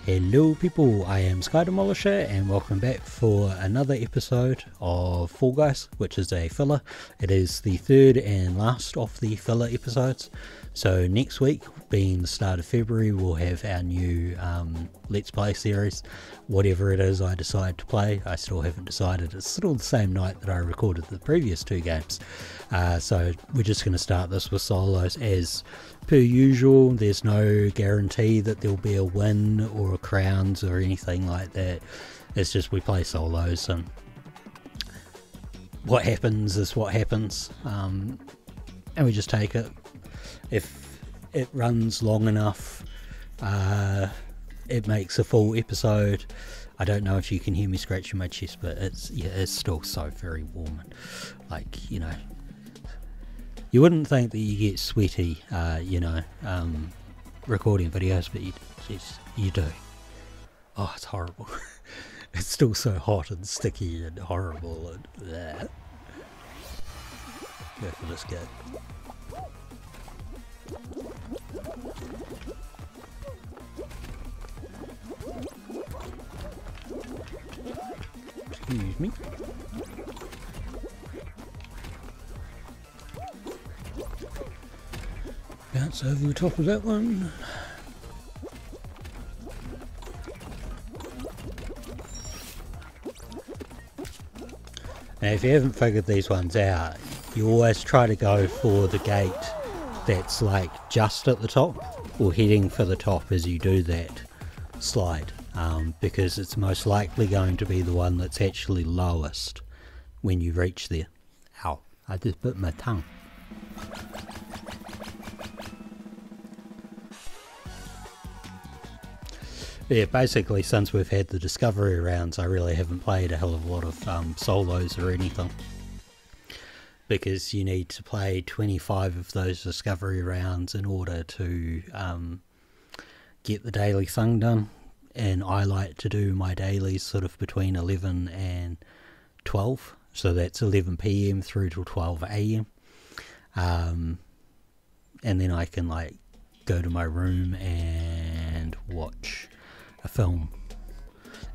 Hello people, I am Sky Demolisher and welcome back for another episode of Fall Guys, which is a filler. It is the third and last of the filler episodes. So next week, being the start of February, we'll have our new Let's Play series. Whatever it is I decide to play, I still haven't decided. It's still the same night that I recorded the previous two games. So we're just going to start this with solos as per usual. There's no guarantee that there'll be a win or a crowns or anything like that. It's just we play solos and what happens is what happens, and we just take it. If it runs long enough, it makes a full episode. I don't know if you can hear me scratching my chest, but it's still so very warm. And, like, you know, you wouldn't think that you get sweaty, recording videos, but you do. Oh, it's horrible. It's still so hot and sticky and horrible and bleh. Go for this guy. Excuse me. Bounce over the top of that one. Now if you haven't figured these ones out, you always try to go for the gate that's like just at the top or heading for the top as you do that slide, because it's most likely going to be the one that's actually lowest when you reach there. Ow, I just bit my tongue. Yeah, basically since we've had the discovery rounds I really haven't played a hell of a lot of solos or anything, because you need to play 25 of those discovery rounds in order to get the daily thing done, and I like to do my dailies sort of between 11 and 12, so that's 11 PM through till 12 AM, and then I can like go to my room and watch a film,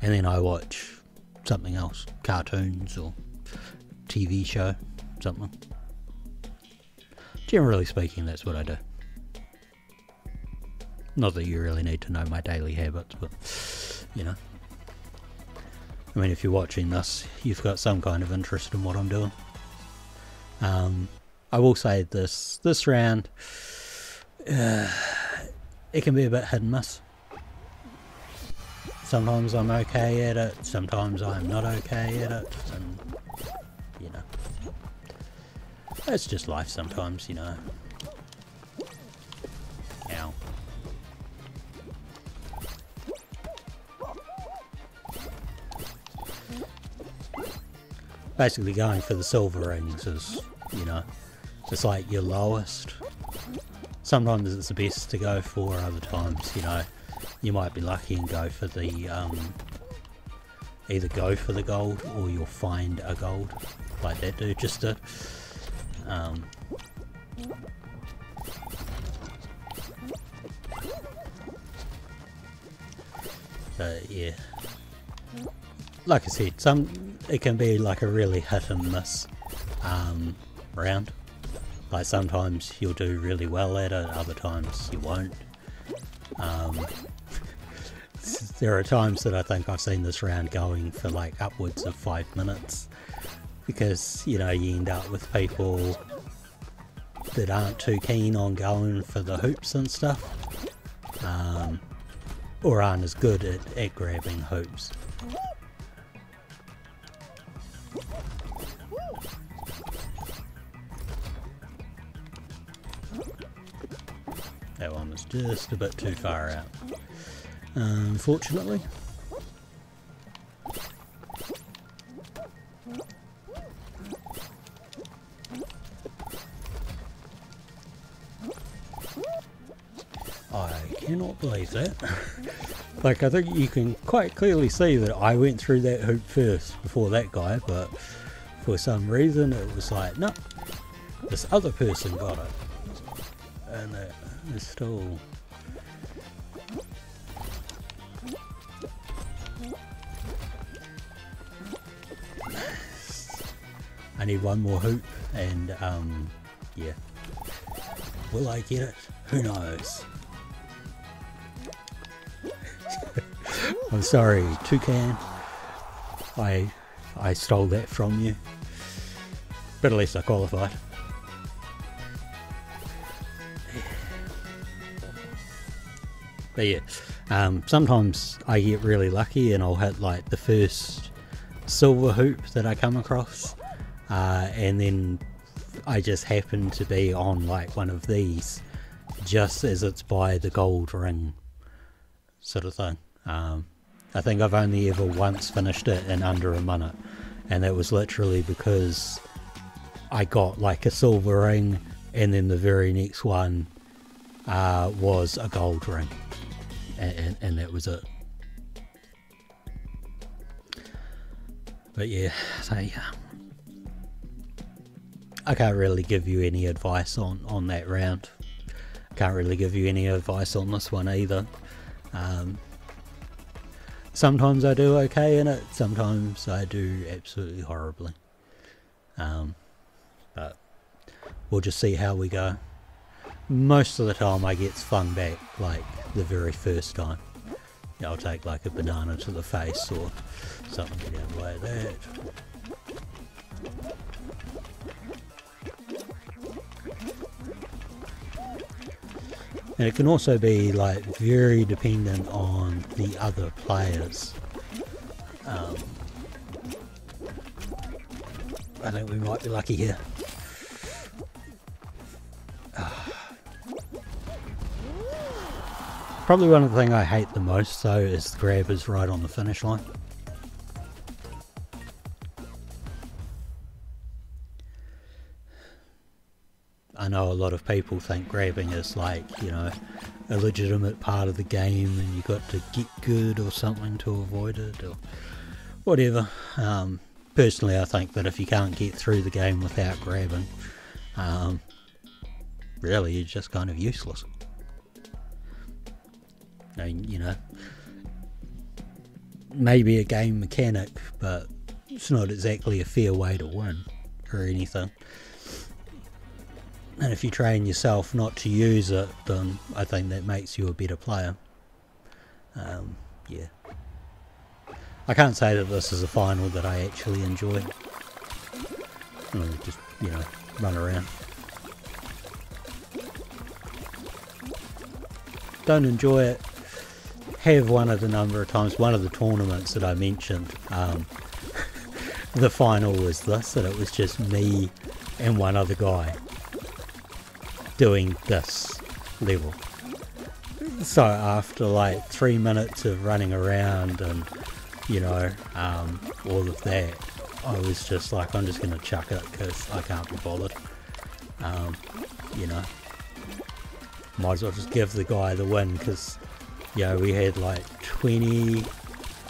and then I watch something else, cartoons or TV show, something. Generally speaking, that's what I do. Not that you really need to know my daily habits, but you know, I mean, if you're watching this, you've got some kind of interest in what I'm doing. I will say this round, it can be a bit hit and miss. Sometimes I'm okay at it, sometimes I'm not okay at it, and you know, it's just life sometimes, you know. Ow. Basically going for the silver rings is, you know, it's like your lowest. Sometimes it's the best to go for, other times, you know, you might be lucky and go for the, either go for the gold or you'll find a gold, like that dude just did. But yeah, like I said, it can be like a really hit and miss round. Like sometimes you'll do really well at it, other times you won't. There are times that I think I've seen this round going for like upwards of 5 minutes, because you know, you end up with people that aren't too keen on going for the hoops and stuff, or aren't as good at grabbing hoops. That one was just a bit too far out, unfortunately. I cannot believe that. Like, I think you can quite clearly see that I went through that hoop first before that guy, but for some reason it was like, no, this other person got it. And it's still I need one more hoop, and yeah. Will I get it? Who knows? I'm sorry, Toucan. I stole that from you, but at least I qualified. But yeah, sometimes I get really lucky and I'll hit like the first silver hoop that I come across, and then I just happen to be on like one of these just as it's by the gold ring sort of thing. I think I've only ever once finished it in under a minute, and that was literally because I got like a silver ring and then the very next one was a gold ring, and that was it. But yeah, so yeah, I can't really give you any advice on that round. Can't really give you any advice on this one either. Sometimes I do okay in it, sometimes I do absolutely horribly. But we'll just see how we go. Most of the time I get flung back like the very first time. Yeah, I'll take like a banana to the face or something down like that. And it can also be like very dependent on the other players. I think we might be lucky here. Probably one of the things I hate the most though is the grabbers right on the finish line. I know a lot of people think grabbing is like, you know, a legitimate part of the game and you've got to get good or something to avoid it or whatever. Personally, I think that if you can't get through the game without grabbing, really you're just kind of useless. I mean, you know, maybe a game mechanic, but it's not exactly a fair way to win or anything. And if you train yourself not to use it, then I think that makes you a better player. Yeah. I can't say that this is a final that I actually enjoy. I'll just, you know, run around. Don't enjoy it. Have won it a number of times. One of the tournaments that I mentioned, the final was this, and it was just me and one other guy doing this level. So after like 3 minutes of running around and, you know, all of that, I was just like, I'm just going to chuck it because I can't be bothered. You know, might as well just give the guy the win because, you know, we had like 20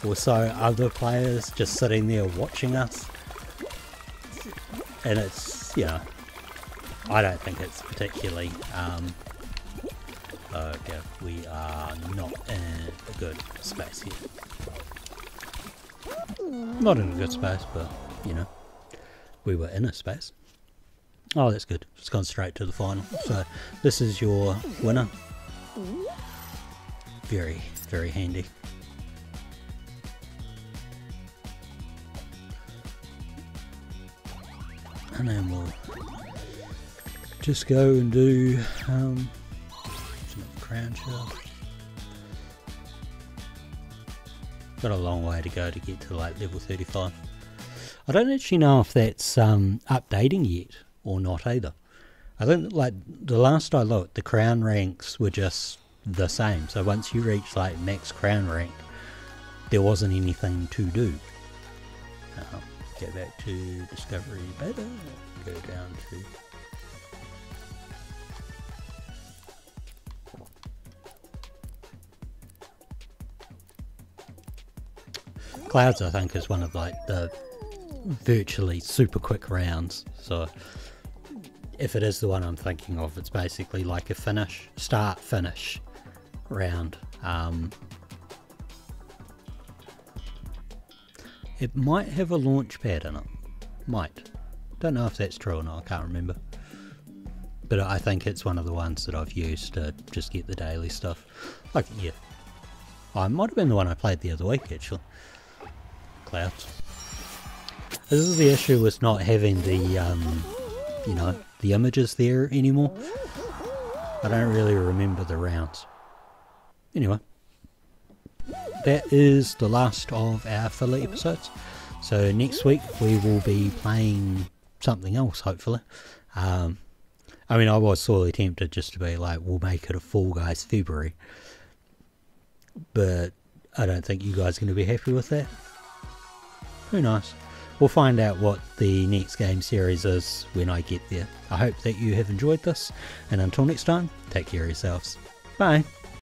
or so other players just sitting there watching us. And it's, you know, I don't think it's particularly, okay, we are not in a good space here. Not in a good space, but, you know, we were in a space. Oh, that's good. It's gone straight to the final. So, this is your winner. Very, very handy. And then we'll just go and do crown shell. Got a long way to go to get to like level 35. I don't actually know if that's updating yet or not either. I think like the last I looked, the crown ranks were just the same. So once you reach like max crown rank, there wasn't anything to do. Go back to discovery beta. Go down to Clouds. I think is one of like the virtually super quick rounds. So if it is the one I'm thinking of, it's basically like a finish, start, finish round. It might have a launch pad in it. Might. Don't know if that's true or not, I can't remember. But I think it's one of the ones that I've used to just get the daily stuff. Like, yeah. Oh, it might have been the one I played the other week, actually. Clouds. This is the issue with not having the, you know, the images there anymore. I don't really remember the rounds. Anyway. That is the last of our filler episodes. So next week we will be playing something else, hopefully. I mean, I was sorely tempted just to be like, we'll make it a Fall Guys February. But I don't think you guys are going to be happy with that. Who knows? We'll find out what the next game series is when I get there. I hope that you have enjoyed this, and until next time, take care of yourselves. Bye!